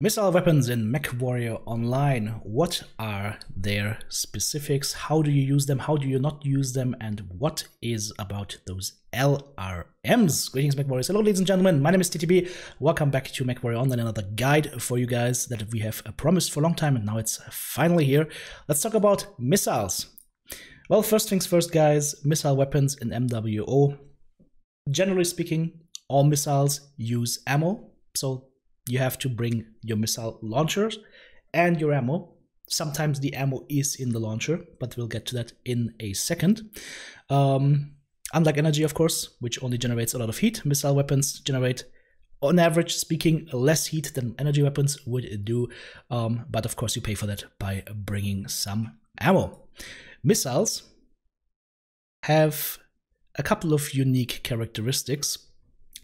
Missile weapons in Mechwarrior Online. What are their specifics? How do you use them? How do you not use them? And what is about those LRMs? Greetings, Mechwarriors. Hello, ladies and gentlemen. My name is TTB. Welcome back to Mechwarrior Online, another guide for you guys that we have promised for a long time, and now it's finally here. Let's talk about missiles. Well, first things first, guys. Missile weapons in MWO. Generally speaking, all missiles use ammo, so you have to bring your missile launchers and your ammo. Sometimes the ammo is in the launcher, but we'll get to that in a second. Unlike energy, of course, which only generates a lot of heat, missile weapons generate, on average speaking, less heat than energy weapons would do. But of course, you pay for that by bringing some ammo. Missiles have a couple of unique characteristics.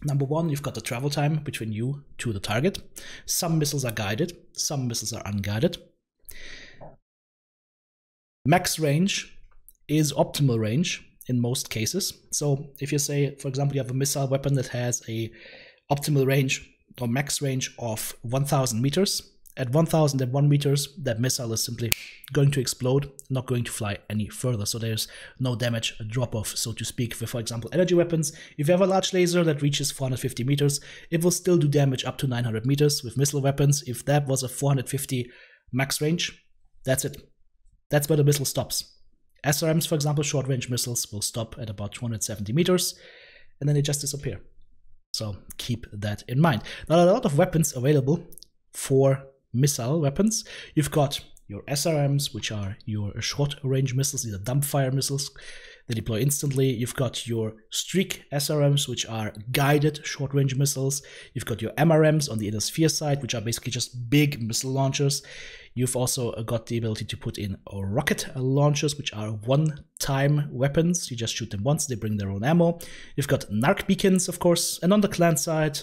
Number one, you've got the travel time between you to the target. Some missiles are guided, some missiles are unguided. Max range is optimal range in most cases. So if you say, for example, you have a missile weapon that has a optimal range or max range of 1000 meters, at 1001 meters, that missile is simply going to explode, not going to fly any further. So there's no damage drop-off, so to speak. For example, energy weapons, if you have a large laser that reaches 450 meters, it will still do damage up to 900 meters. With missile weapons, if that was a 450 max range, that's it. That's where the missile stops. SRMs, for example, short-range missiles will stop at about 270 meters, and then they just disappear. So keep that in mind. Now, there are a lot of weapons available for missile weapons. You've got your SRMs, which are your short-range missiles. These are dumbfire missiles. They deploy instantly. You've got your Streak SRMs, which are guided short-range missiles. You've got your MRMs on the inner sphere side, which are basically just big missile launchers. You've also got the ability to put in rocket launchers, which are one-time weapons. You just shoot them once, they bring their own ammo. You've got NARC beacons, of course. And on the clan side,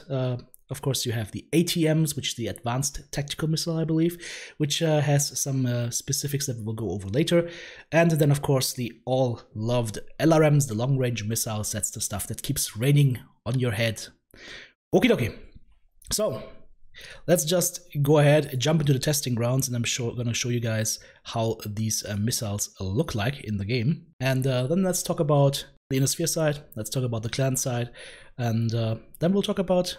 of course, you have the ATMs, which is the Advanced Tactical Missile, I believe, which has some specifics that we'll go over later. And then, of course, the all-loved LRMs, the long-range missiles. That's the stuff that keeps raining on your head. Okie dokie. So, let's just go ahead, jump into the testing grounds, and I'm going to show you guys how these missiles look like in the game. And then let's talk about the inner sphere side, let's talk about the clan side, and then we'll talk about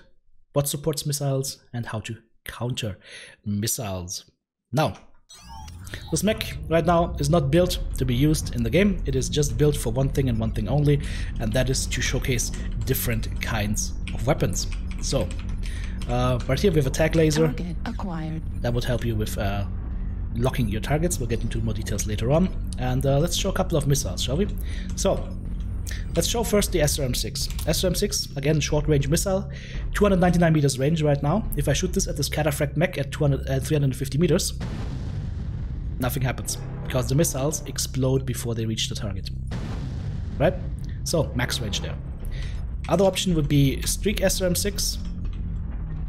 what supports missiles and how to counter missiles. Now, this mech right now is not built to be used in the game. It is just built for one thing and one thing only, and that is to showcase different kinds of weapons. So, right here we have a tag laser. Target acquired. That would help you with locking your targets. We'll get into more details later on. And let's show a couple of missiles, shall we? So, let's show first the SRM-6. SRM-6, again, short-range missile, 299 meters range right now. If I shoot this at this cataphract mech at 350 meters, nothing happens, because the missiles explode before they reach the target. Right? So, max range there. Other option would be Streak SRM-6.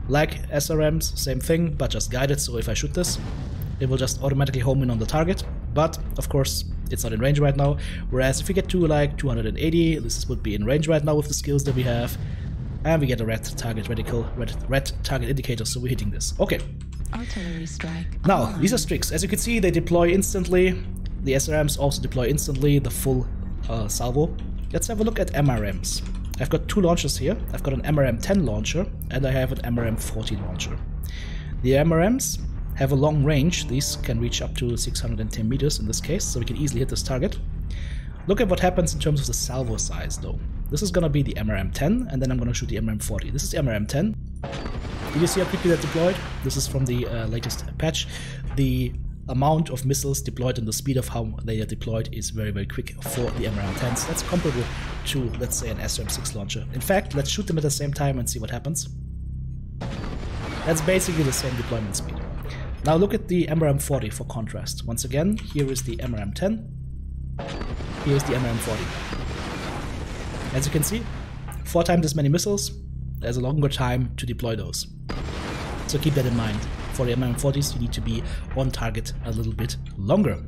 Like SRMs, same thing, but just guided, so if I shoot this, it will just automatically home in on the target. But, of course, it's not in range right now. Whereas if we get to like 280, this would be in range right now with the skills that we have. And we get a red target reticle, red target indicator, so we're hitting this. Okay. Artillery strike. Now, these are Streaks. As you can see, they deploy instantly. The SRMs also deploy instantly, the full salvo. Let's have a look at MRMs. I've got two launchers here. I've got an MRM-10 launcher, and I have an MRM-40 launcher. The MRMs have a long range. These can reach up to 610 meters in this case, so we can easily hit this target. Look at what happens in terms of the salvo size, though. This is going to be the MRM-10, and then I'm going to shoot the MRM-40. This is the MRM-10. Did you see how quickly that deployed? This is from the latest patch. The amount of missiles deployed and the speed of how they are deployed is very, very quick for the MRM-10s. That's comparable to, let's say, an SRM-6 launcher. In fact, let's shoot them at the same time and see what happens. That's basically the same deployment speed. Now look at the MRM-40 for contrast. Once again, here is the MRM-10, here is the MRM-40. As you can see, 4 times as many missiles, there's a longer time to deploy those. So keep that in mind. For the MRM-40s, you need to be on target a little bit longer.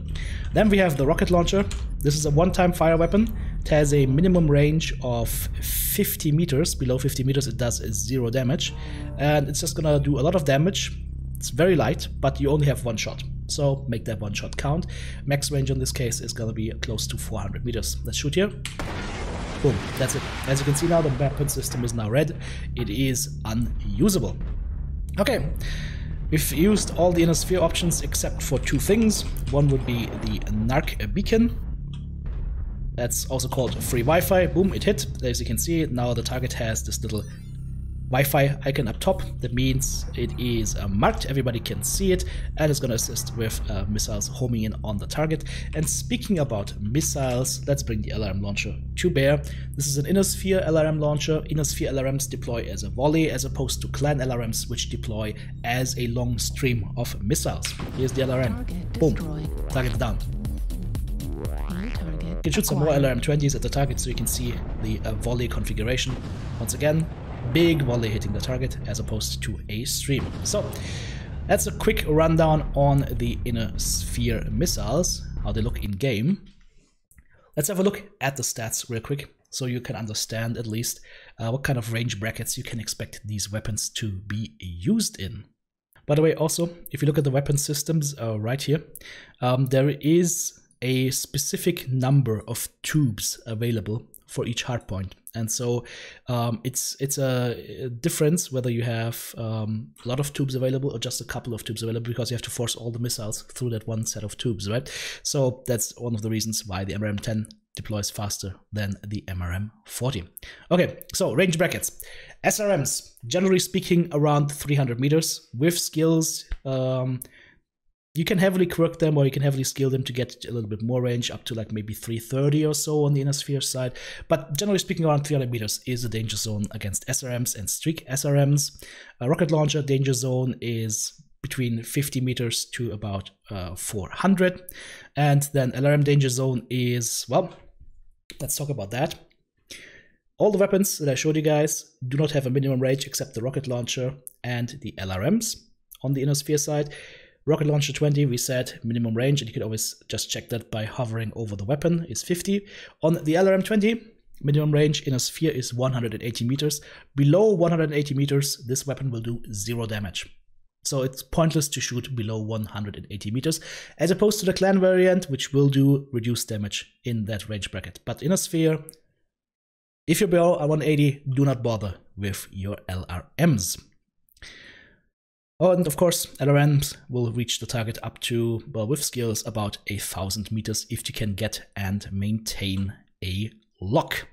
Then we have the rocket launcher. This is a one-time fire weapon. It has a minimum range of 50 meters. Below 50 meters, it does 0 damage. And it's just gonna do a lot of damage It's very light, but you only have one shot. So make that one shot count. Max range in this case is gonna be close to 400 meters. Let's shoot here. Boom, that's it. As you can see now, the weapon system is now red. It is unusable. Okay, we've used all the inner sphere options except for two things. One would be the NARC beacon. That's also called free Wi-Fi. Boom, it hit. As you can see, now the target has this little Wi-Fi icon up top. That means it is marked, everybody can see it, and it's going to assist with missiles homing in on the target. And speaking about missiles, let's bring the LRM launcher to bear. This is an inner sphere LRM launcher. Inner sphere LRMs deploy as a volley, as opposed to clan LRMs, which deploy as a long stream of missiles. Here's the LRM. Boom, target down. You can shoot some more LRM-20s at the target so you can see the volley configuration. Once again, big volley hitting the target as opposed to a stream. So that's a quick rundown on the inner sphere missiles, how they look in game. Let's have a look at the stats real quick so you can understand at least what kind of range brackets you can expect these weapons to be used in. By the way, also, if you look at the weapon systems right here, there is a specific number of tubes available for each hardpoint. And so it's a difference whether you have a lot of tubes available or just a couple of tubes available, because you have to force all the missiles through that one set of tubes, right? So that's one of the reasons why the MRM-10 deploys faster than the MRM-40. Okay, so range brackets. SRMs, generally speaking, around 300 meters. With skills, you can heavily quirk them or you can heavily skill them to get a little bit more range, up to like maybe 330 or so on the inner sphere side. But generally speaking, around 300 meters is the danger zone against SRMs and streak SRMs. A rocket launcher danger zone is between 50 meters to about 400. And then LRM danger zone is, well, let's talk about that. All the weapons that I showed you guys do not have a minimum range except the rocket launcher and the LRMs on the inner sphere side. Rocket launcher 20, we said minimum range, and you can always just check that by hovering over the weapon, is 50. On the LRM 20, minimum range in a sphere is 180 meters. Below 180 meters, this weapon will do 0 damage. So it's pointless to shoot below 180 meters, as opposed to the clan variant, which will do reduced damage in that range bracket. But in a sphere, if you're below 180, do not bother with your LRMs. Oh, and of course, LRMs will reach the target up to, well, with skills, about 1,000 meters if you can get and maintain a lock.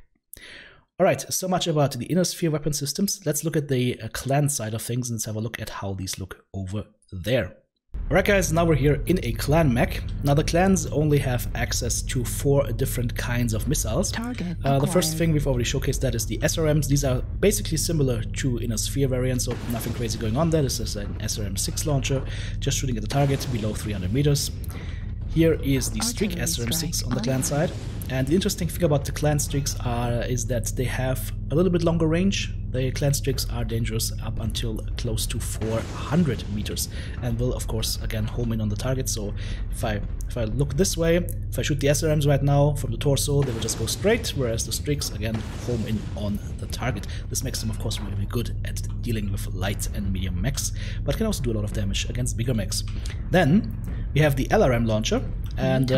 Alright, so much about the inner sphere weapon systems. Let's look at the clan side of things and let's have a look at how these look over there. Alright guys, now we're here in a clan mech. Now the clans only have access to 4 different kinds of missiles. The first thing we've already showcased, that is the SRMs. These are basically similar to inner sphere variants, so nothing crazy going on there. This is an SRM-6 launcher, just shooting at the target below 300 meters. Here is the Streak SRM-6 on the clan side. And the interesting thing about the clan streaks is that they have a little bit longer range. The clan streaks are dangerous up until close to 400 meters and will, of course, again home in on the target. So if I look this way, if I shoot the SRMs right now from the torso, they will just go straight, whereas the streaks again home in on the target. This makes them, of course, really good at dealing with light and medium mechs, but can also do a lot of damage against bigger mechs. Then we have the LRM launcher and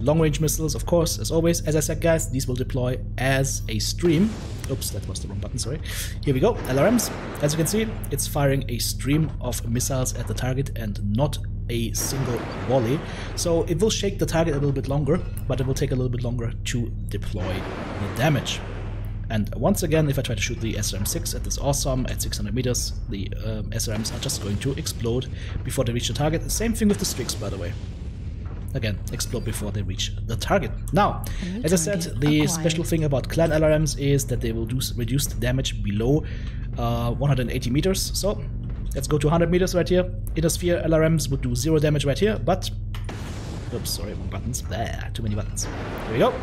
long-range missiles, of course, as always. As I said, guys, these will deploy as a stream. Oops, that was the wrong button, sorry. Here we go, LRMs. As you can see, it's firing a stream of missiles at the target and not a single volley. So it will shake the target a little bit longer, but it will take a little bit longer to deploy the damage. And once again, if I try to shoot the SRM-6 at this awesome at 600 meters, the SRMs are just going to explode before they reach the target. The same thing with the streaks, by the way. Again, explode before they reach the target. Now, as I said, the special thing about clan LRMs is that they will do reduced damage below 180 meters. So let's go to 100 meters right here. Inner sphere LRMs would do 0 damage right here, but oops, sorry, wrong buttons. Too many buttons. Here we go.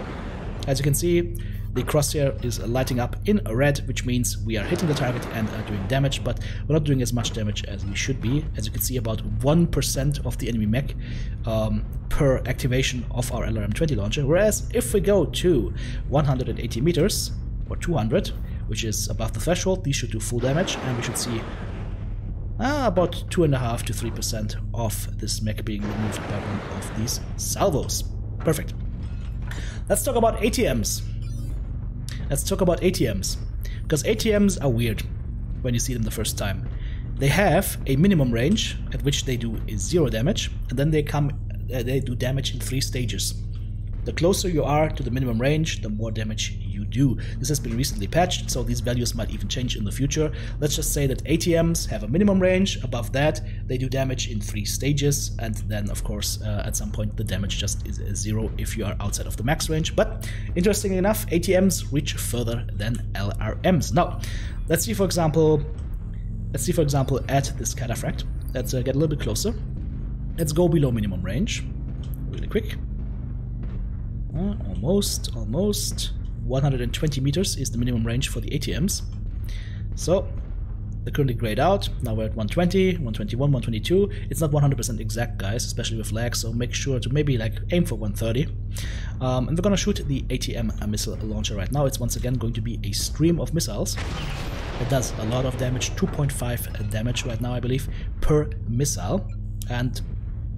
As you can see, the crosshair is lighting up in red, which means we are hitting the target and are doing damage, but we're not doing as much damage as we should be. As you can see, about 1% of the enemy mech per activation of our LRM-20 launcher, whereas if we go to 180 meters, or 200, which is above the threshold, these should do full damage, and we should see about 2.5 to 3% of this mech being removed by one of these salvos. Perfect. Let's talk about ATMs. Because ATMs are weird when you see them the first time. They have a minimum range at which they do 0 damage, and then they do damage in 3 stages. The closer you are to the minimum range, the more damage you do. This has been recently patched, so these values might even change in the future. Let's just say that ATMs have a minimum range. Above that, they do damage in 3 stages, and then, of course, at some point, the damage just is 0 if you are outside of the max range. But interestingly enough, ATMs reach further than LRMs. Now, let's see, for example, at this cataphract. Let's get a little bit closer. Let's go below minimum range, really quick. Almost. 120 meters is the minimum range for the ATMs. So they're currently grayed out. Now we're at 120, 121, 122. It's not 100% exact, guys, especially with lag, so make sure to maybe like aim for 130. And we're gonna shoot the ATM missile launcher right now. It's once again going to be a stream of missiles. It does a lot of damage, 2.5 damage right now, I believe, per missile. And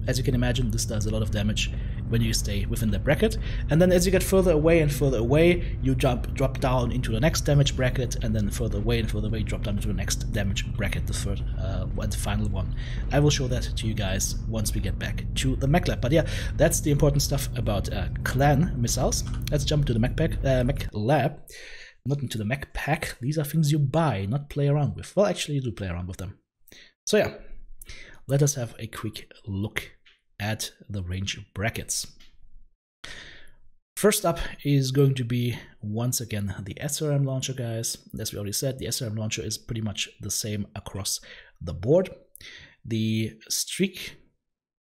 as you can imagine, this does a lot of damage when you stay within the bracket. And then as you get further away and further away, you drop down into the next damage bracket, and then further away and further away, drop down into the next damage bracket, the third and final one. I will show that to you guys once we get back to the Mech Lab. But yeah, that's the important stuff about clan missiles. Let's jump to the Mech Lab. Not into the Mech Pack. These are things you buy, not play around with. Well, actually, you do play around with them. So yeah, let us have a quick look at the range brackets. First up is going to be, once again, the SRM launcher, guys. As we already said, the SRM launcher is pretty much the same across the board. The Streak,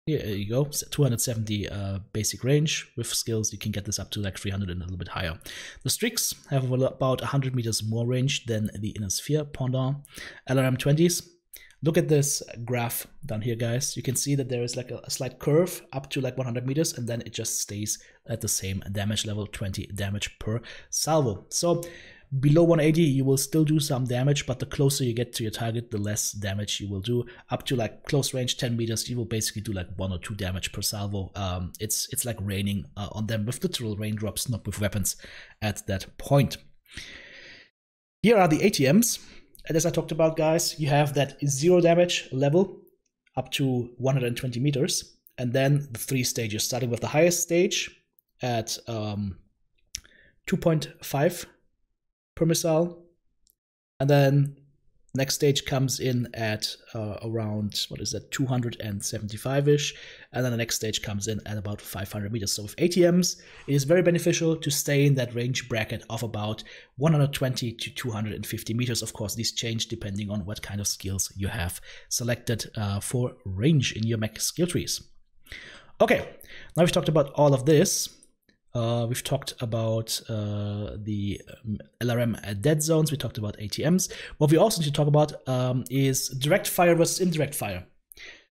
here you go, 270 basic range. With skills, you can get this up to like 300 and a little bit higher. The Streaks have about 100 meters more range than the Inner Sphere pendant. LRM 20s. Look at this graph down here, guys. You can see that there is like a slight curve up to like 100 meters, and then it just stays at the same damage level, 20 damage per salvo. So below 180, you will still do some damage, but the closer you get to your target, the less damage you will do. Up to like close range, 10 meters, you will basically do like 1 or 2 damage per salvo. It's like raining on them with literal raindrops, not with weapons at that point. Here are the ATMs. And as I talked about, guys, you have that 0 damage level up to 120 meters, and then the 3 stages, starting with the highest stage at 2.5 per missile, and then next stage comes in at around, what is that, 275-ish, and then the next stage comes in at about 500 meters. So with ATMs, it is very beneficial to stay in that range bracket of about 120 to 250 meters. Of course, these change depending on what kind of skills you have selected for range in your mech skill trees. Okay, now we've talked about all of this. We've talked about the LRM dead zones. We talked about ATMs. What we also need to talk about is direct fire versus indirect fire.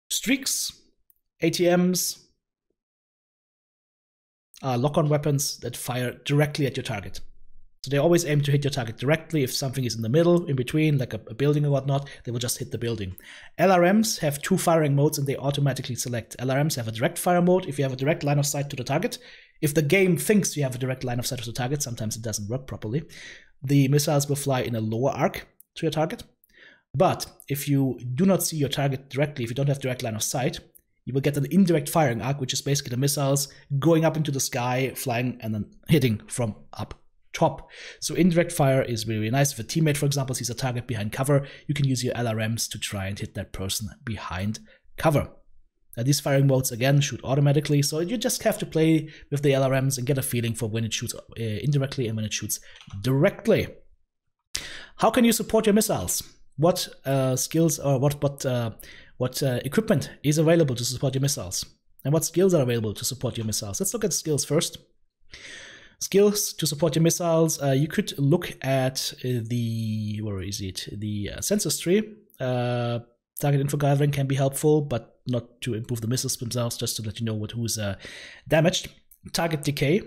Streaks, ATMs are lock-on weapons that fire directly at your target. So they always aim to hit your target directly. If something is in the middle, in between, like a building or whatnot, they will just hit the building. LRMs have 2 firing modes, and they automatically select. LRMs have a direct fire mode if you have a direct line of sight to the target. If the game thinks you have a direct line of sight to the target, sometimes it doesn't work properly. The missiles will fly in a lower arc to your target. But if you do not see your target directly, if you don't have direct line of sight, you will get an indirect firing arc, which is basically the missiles going up into the sky, flying, and then hitting from up top. So indirect fire is really, really nice. If a teammate, for example, sees a target behind cover, you can use your LRMs to try and hit that person behind cover. These firing modes, again, shoot automatically, so you just have to play with the LRMs and get a feeling for when it shoots indirectly and when it shoots directly. How can you support your missiles? What skills or what equipment is available to support your missiles? And what skills are available to support your missiles? Let's look at skills first. Skills to support your missiles, you could look at the, where is it? The sensors tree. Target info gathering can be helpful, but not to improve the missiles themselves, just to let you know who's damaged. Target decay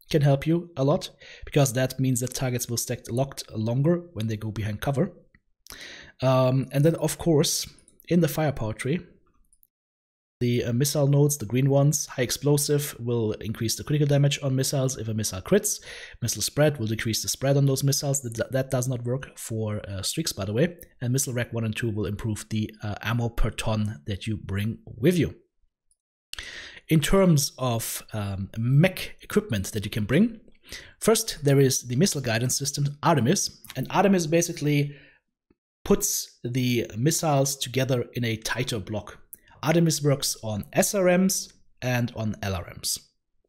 can help you a lot, because that means that targets will stay locked longer when they go behind cover. And then, of course, in the firepower tree. The missile nodes, the green ones, high explosive will increase the critical damage on missiles if a missile crits. Missile spread will decrease the spread on those missiles. That does not work for streaks, by the way. And missile rack 1 and 2 will improve the ammo per ton that you bring with you. In terms of mech equipment that you can bring, first there is the missile guidance system, Artemis. And Artemis basically puts the missiles together in a tighter block. Artemis works on SRMs and on LRMs.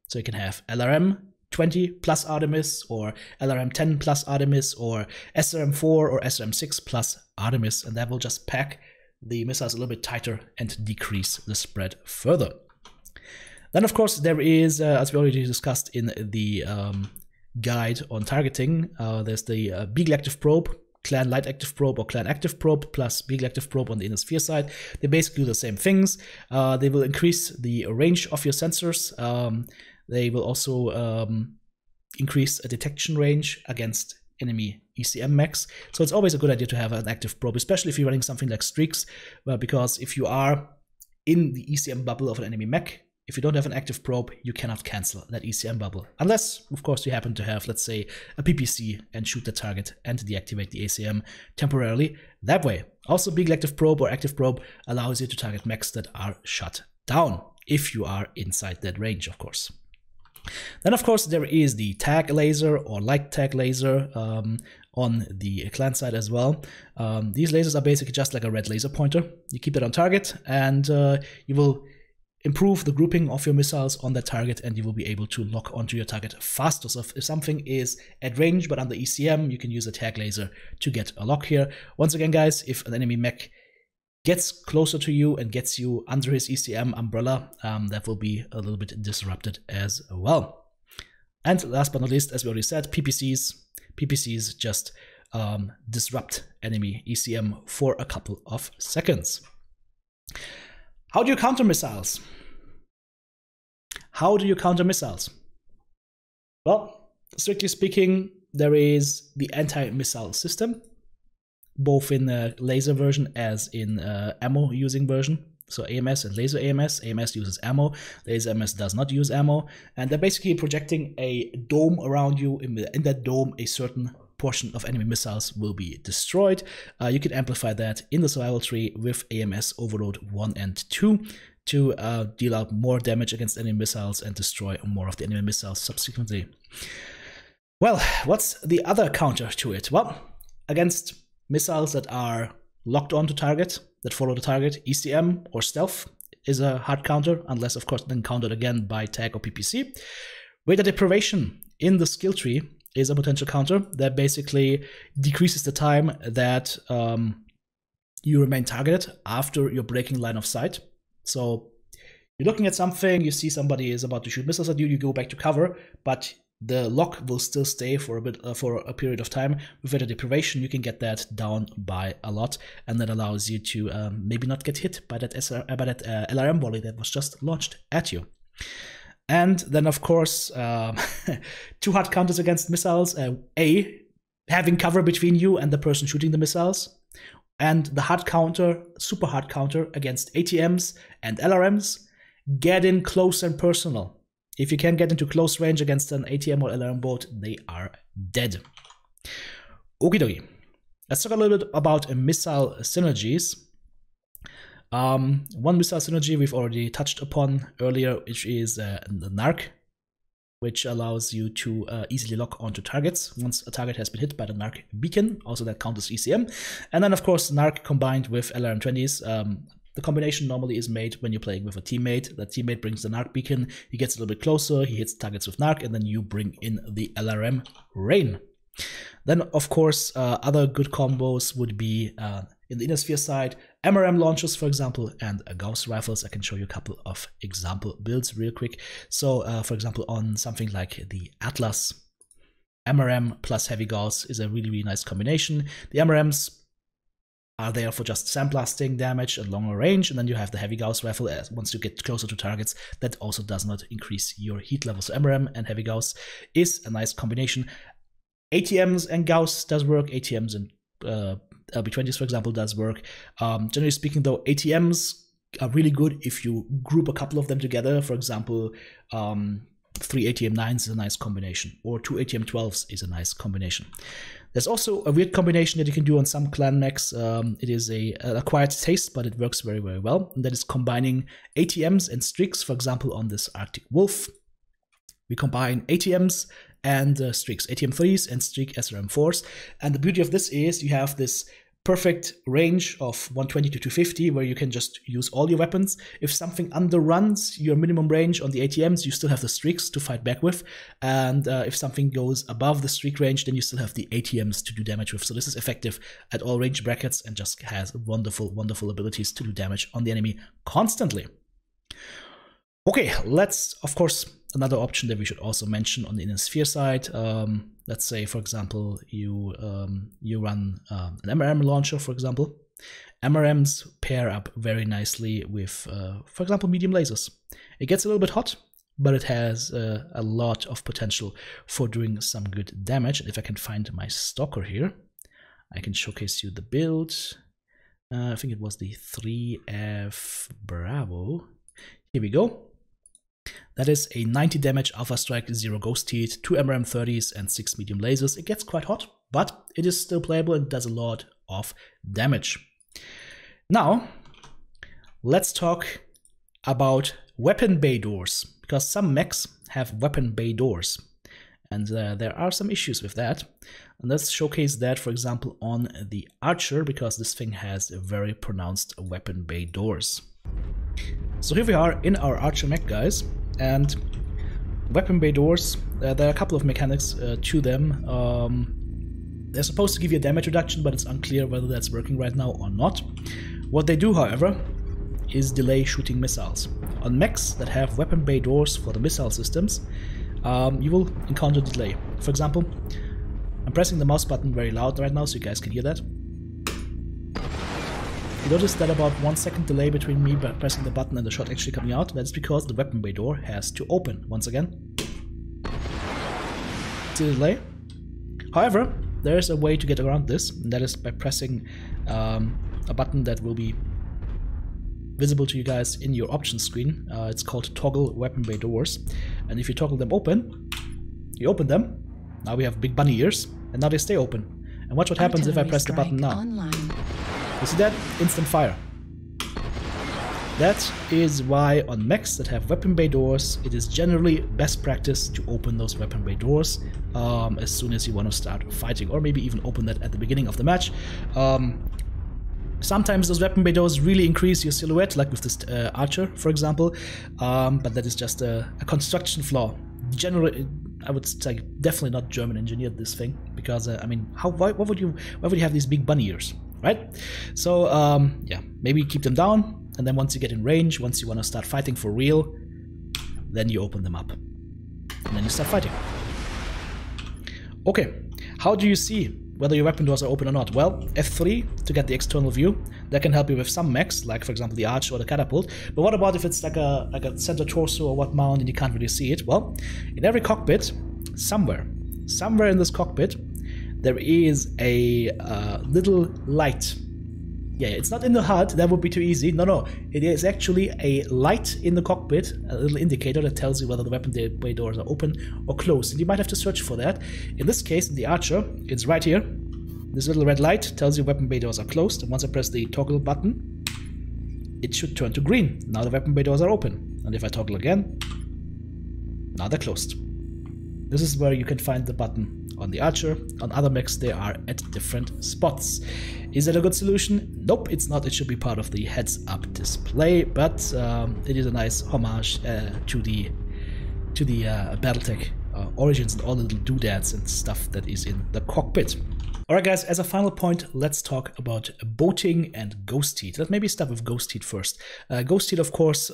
So you can have LRM 20 plus Artemis, or LRM 10 plus Artemis, or SRM 4 or SRM 6 plus Artemis, and that will just pack the missiles a little bit tighter and decrease the spread further. Then, of course, there is, as we already discussed in the guide on targeting, there's the Beagle Active Probe, Clan Light Active Probe or Clan Active Probe plus Beagle Active Probe on the inner sphere side. They basically do the same things. They will increase the range of your sensors. They will also increase a detection range against enemy ECM mechs. So it's always a good idea to have an active probe, especially if you're running something like Streaks, because if you are in the ECM bubble of an enemy mech, if you don't have an active probe, you cannot cancel that ECM bubble. Unless, of course, you happen to have, let's say, a PPC and shoot the target and deactivate the ACM temporarily that way. Also, Beagle Active Probe or Active Probe allows you to target mechs that are shut down, if you are inside that range, of course. Then, of course, there is the tag laser or light tag laser on the clan side as well. These lasers are basically just like a red laser pointer. You keep that on target and you will improve the grouping of your missiles on that target, and you will be able to lock onto your target faster. So if something is at range but under ECM, you can use a tag laser to get a lock here. Once again, guys, if an enemy mech gets closer to you and gets you under his ECM umbrella, that will be a little bit disrupted as well. And last but not least, as we already said, PPCs just disrupt enemy ECM for a couple of seconds. How do you counter missiles? How do you counter missiles? Well, strictly speaking, there is the anti-missile system, both in the laser version as in ammo using version. So AMS and laser AMS. AMS uses ammo, laser AMS does not use ammo, and they're basically projecting a dome around you. In that dome, a certain portion of enemy missiles will be destroyed. You can amplify that in the survival tree with AMS Overload 1 and 2 to deal out more damage against enemy missiles and destroy more of the enemy missiles subsequently. Well, what's the other counter to it? Well, against missiles that are locked onto target, that follow the target, ECM or stealth is a hard counter, unless of course then countered again by tag or PPC. Radar deprivation in the skill tree is a potential counter that basically decreases the time that you remain targeted after your breaking line of sight. So you're looking at something, you see somebody is about to shoot missiles at you, you go back to cover, but the lock will still stay for a period of time. With radar deprivation, you can get that down by a lot, and that allows you to maybe not get hit by that LRM volley that was just launched at you. And then, of course, two hard counters against missiles. A, having cover between you and the person shooting the missiles. And the hard counter, super hard counter against ATMs and LRMs. Get in close and personal. If you can get into close range against an ATM or LRM boat, they are dead. Okie dokie. Let's talk a little bit about missile synergies. One missile synergy we've already touched upon earlier, which is the NARC, which allows you to easily lock onto targets once a target has been hit by the NARC beacon. Also, that counters ECM. And then, of course, NARC combined with LRM-20s. The combination normally is made when you're playing with a teammate. That teammate brings the NARC beacon, he gets a little bit closer, he hits targets with NARC, and then you bring in the LRM rain. Then, of course, other good combos would be in the inner sphere side, MRM launchers, for example, and Gauss rifles. I can show you a couple of example builds real quick. So, for example, on something like the Atlas, MRM plus heavy Gauss is a really, really nice combination. The MRMs are there for just sandblasting damage at longer range, and then you have the heavy Gauss rifle once you get closer to targets that also does not increase your heat level. So MRM and heavy Gauss is a nice combination. ATMs and Gauss does work. ATMs and B20s, for example, does work. Generally speaking, though, ATMs are really good if you group a couple of them together. For example, 3 ATM9s is a nice combination, or 2 ATM12s is a nice combination. There's also a weird combination that you can do on some clan mechs. It is an acquired taste, but it works very, very well. And that is combining ATMs and streaks. For example, on this Arctic Wolf, we combine ATMs and streaks, ATM3s and streak SRM4s. And the beauty of this is you have this perfect range of 120 to 250 where you can just use all your weapons. If something underruns your minimum range on the ATMs, you still have the streaks to fight back with. And if something goes above the streak range, then you still have the ATMs to do damage with. So this is effective at all range brackets and just has wonderful, wonderful abilities to do damage on the enemy constantly. Okay, let's, of course, another option that we should also mention on the inner sphere side. Let's say, for example, you run an MRM launcher, for example. MRMs pair up very nicely with, for example, medium lasers. It gets a little bit hot, but it has a lot of potential for doing some good damage. And if I can find my stalker here, I can showcase you the build. I think it was the 3F Bravo. Here we go. That is a 90 damage Alpha Strike, 0 Ghost Heat, 2 MRM30s and 6 medium lasers. It gets quite hot, but it is still playable and does a lot of damage. Now, let's talk about weapon bay doors, because some mechs have weapon bay doors, and there are some issues with that. And let's showcase that, for example, on the Archer, because this thing has very pronounced weapon bay doors. So here we are in our Archer mech, guys, and weapon bay doors, there are a couple of mechanics to them. They're supposed to give you a damage reduction, but it's unclear whether that's working right now or not. What they do, however, is delay shooting missiles. On mechs that have weapon bay doors for the missile systems, you will encounter delay. For example, I'm pressing the mouse button very loud right now so you guys can hear that. You notice that about 1 second delay between me pressing the button and the shot actually coming out. That's because the weapon bay door has to open once again. See the delay? However, there is a way to get around this, and that is by pressing a button that will be visible to you guys in your options screen. It's called Toggle Weapon Bay Doors. And if you toggle them open, you open them. Now we have big bunny ears, and now they stay open. And watch what happens if I press the button now. Online. You see that? Instant fire. That is why on mechs that have weapon bay doors, it is generally best practice to open those weapon bay doors as soon as you want to start fighting, or maybe even open that at the beginning of the match. Sometimes those weapon bay doors really increase your silhouette, like with this Archer, for example, but that is just a construction flaw. Generally, I would say definitely not German engineered this thing, because I mean, why would you have these big bunny ears? Right? So, yeah, maybe keep them down, and then once you get in range, once you want to start fighting for real, then you open them up. And then you start fighting. Okay, how do you see whether your weapon doors are open or not? Well, F3 to get the external view. That can help you with some mechs, like for example the Arch or the Catapult. But what about if it's like a center torso or what mount and you can't really see it? Well, in every cockpit, somewhere in this cockpit, there is a little light. Yeah, it's not in the HUD, that would be too easy. No, it is actually a light in the cockpit, a little indicator that tells you whether the weapon bay doors are open or closed. And you might have to search for that. In this case, in the Archer, it's right here. This little red light tells you weapon bay doors are closed. And once I press the toggle button, it should turn to green. Now the weapon bay doors are open. And if I toggle again, now they're closed. This is where you can find the button on the Archer. On other mechs, they are at different spots. Is that a good solution? Nope, it's not. It should be part of the heads-up display, but it is a nice homage to the BattleTech origins and all the little doodads and stuff that is in the cockpit. Alright guys, as a final point, let's talk about boating and Ghost Heat. Let's maybe start with Ghost Heat first. Ghost Heat, of course,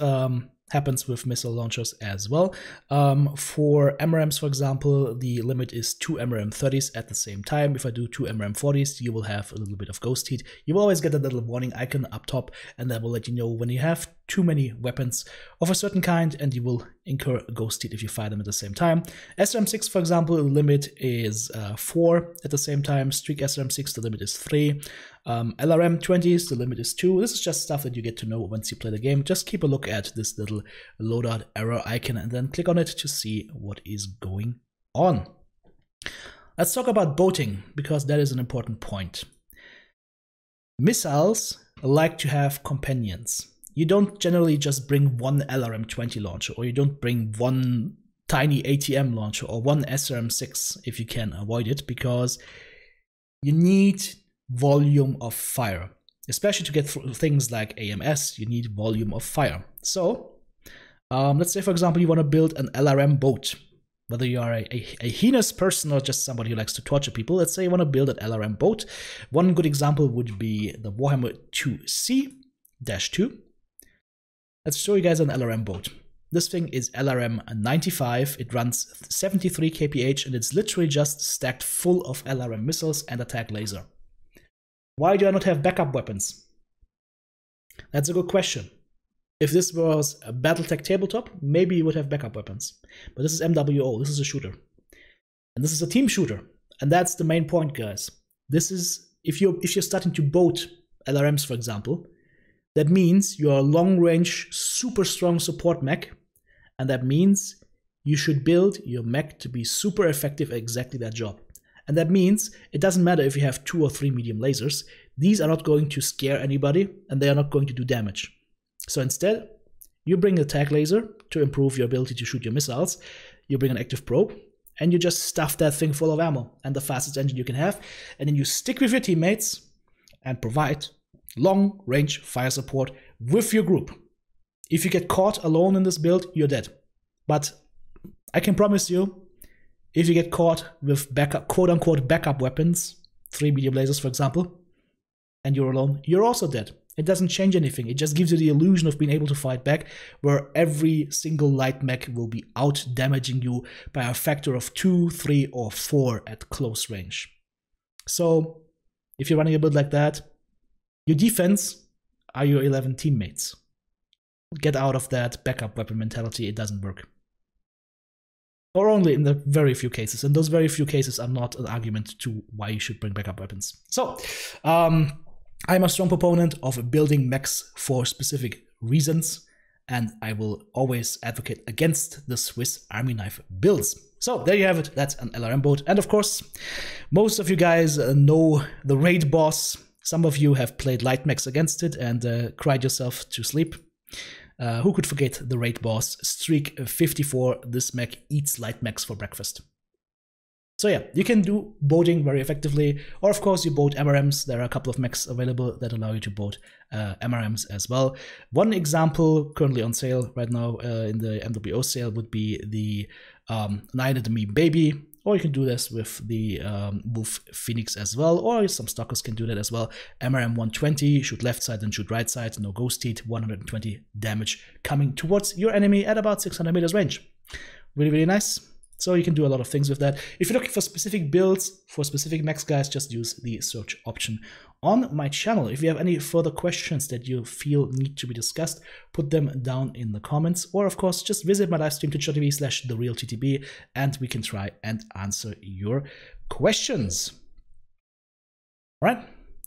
happens with missile launchers as well. For MRMs, for example, the limit is 2 MRM30s at the same time. If I do 2 MRM40s, you will have a little bit of Ghost Heat. You will always get a little warning icon up top, and that will let you know when you have too many weapons of a certain kind, and you will incur ghost heat if you fire them at the same time. SRM6, for example, the limit is 4 at the same time. Streak SRM6, the limit is 3. LRM20s, the limit is 2. This is just stuff that you get to know once you play the game. Just keep a look at this little loadout error icon and then click on it to see what is going on. Let's talk about boating, because that is an important point. Missiles like to have companions. You don't generally just bring one LRM20 launcher, or you don't bring one tiny ATM launcher or one SRM6 if you can avoid it, because you need volume of fire. Especially to get through things like AMS, you need volume of fire. So, let's say, for example, you want to build an LRM boat. Whether you are a heinous person or just somebody who likes to torture people, let's say you want to build an LRM boat. One good example would be the Warhammer 2C-2. Let's show you guys an LRM boat. This thing is LRM 95, it runs 73 kph, and it's literally just stacked full of LRM missiles and attack laser. Why do I not have backup weapons? That's a good question. If this was a Battletech tabletop, maybe you would have backup weapons. But this is MWO, this is a shooter. And this is a team shooter. And that's the main point, guys. This is, if you're starting to boat LRMs, for example, that means you're a long-range, super strong support mech. And that means you should build your mech to be super effective at exactly that job. And that means it doesn't matter if you have 2 or 3 medium lasers. These are not going to scare anybody, and they are not going to do damage. So instead, you bring a tag laser to improve your ability to shoot your missiles, you bring an active probe, and you just stuff that thing full of ammo and the fastest engine you can have, and then you stick with your teammates and provide long-range fire support with your group. If you get caught alone in this build, you're dead. But I can promise you, if you get caught with backup, quote-unquote backup weapons, 3 medium lasers for example, and you're alone, you're also dead. It doesn't change anything. It just gives you the illusion of being able to fight back, where every single light mech will be out damaging you by a factor of 2, 3, or 4 at close range. So, if you're running a build like that, your defense are your 11 teammates. Get out of that backup weapon mentality. It doesn't work. Or only in the very few cases. And those very few cases are not an argument to why you should bring backup weapons. So, I'm a strong proponent of building mechs for specific reasons, and I will always advocate against the Swiss Army knife builds. So there you have it, that's an LRM boat. And of course, most of you guys know the raid boss. Some of you have played light mechs against it and cried yourself to sleep. Who could forget the raid boss? Streak 54, this mech eats light mechs for breakfast. So yeah, you can do boating very effectively, or of course you boat MRMs. There are a couple of mechs available that allow you to boat MRMs as well. One example currently on sale right now in the MWO sale would be the Nine and Me Baby, or you can do this with the Wolf Phoenix as well, or some stalkers can do that as well. MRM 120, shoot left side and shoot right side, no ghost heat, 120 damage coming towards your enemy at about 600 meters range. Really, really nice. So you can do a lot of things with that. If you're looking for specific builds for specific mechs, guys, just use the search option on my channel. If you have any further questions that you feel need to be discussed, put them down in the comments. Or of course, just visit my live stream twitch.tv/TheRealTTB and we can try and answer your questions. All right.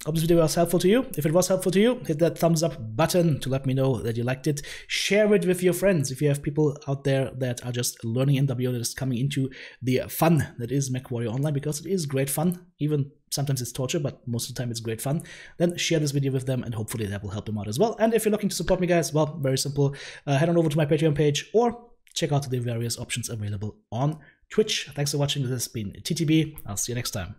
Hope this video was helpful to you. If it was helpful to you, hit that thumbs up button to let me know that you liked it. Share it with your friends. If you have people out there that are just learning MWO, that is coming into the fun that is Mechwarrior Online, because it is great fun. Even sometimes it's torture, but most of the time it's great fun. Then share this video with them and hopefully that will help them out as well. And if you're looking to support me, guys, well, very simple. Head on over to my Patreon page or check out the various options available on Twitch. Thanks for watching. This has been TTB. I'll see you next time.